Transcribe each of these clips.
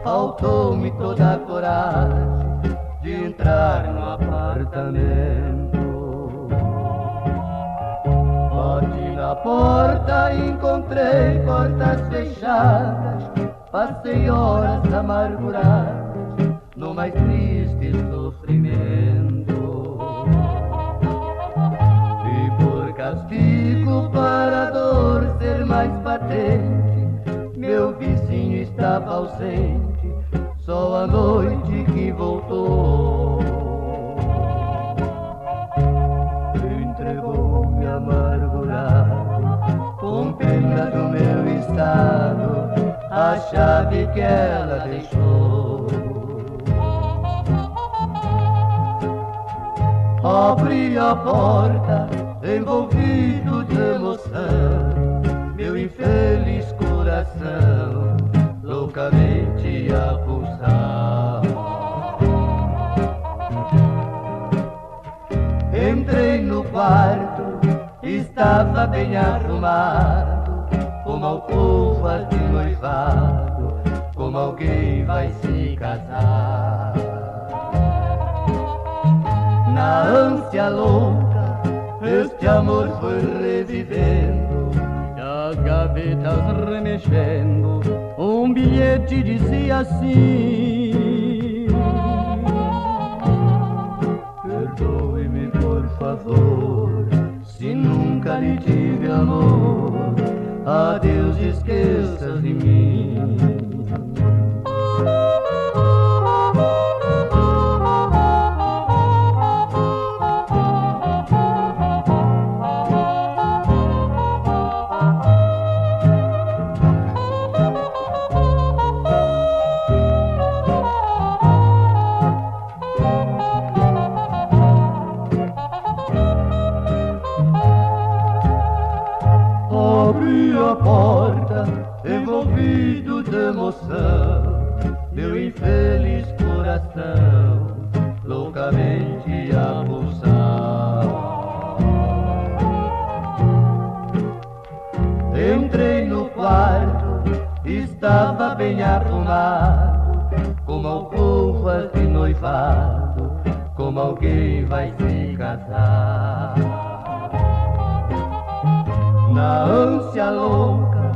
faltou-me toda a coragem de entrar no apartamento. Bati na porta e encontrei portas fechadas. Passei horas amarguradas no mais triste sofrimento. E por castigo, para a dor ser mais patente, meu vizinho estava ausente, só à noite que voltou. Entregou-me amargurado, com pena do meu estado, a chave que ela deixou. Abri a porta, envolvido de emoção, meu infeliz coração loucamente a pulsar. Entrei no quarto, estava bem arrumado, como alcova de noivado, como alguém vai se casar. Na ânsia louca, este amor foi revivendo, e as gavetas remexendo, um bilhete dizia assim: perdoe-me por favor, se nunca lhe tive amor, adeus, esqueça de mim. Abri a porta, envolvido de emoção, meu infeliz coração loucamente a pulsar. Entrei no quarto, estava bem arrumado, como alcova de noivado, como alguém vai se casar. Na ânsia louca,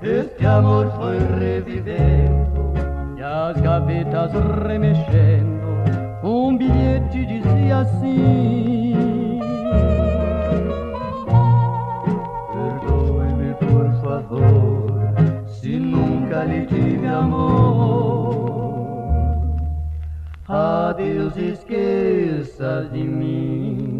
este amor foi revivendo, e as gavetas remexendo, um bilhete dizia assim: perdoe-me por favor, se nunca lhe tive amor, adeus, esqueça de mim.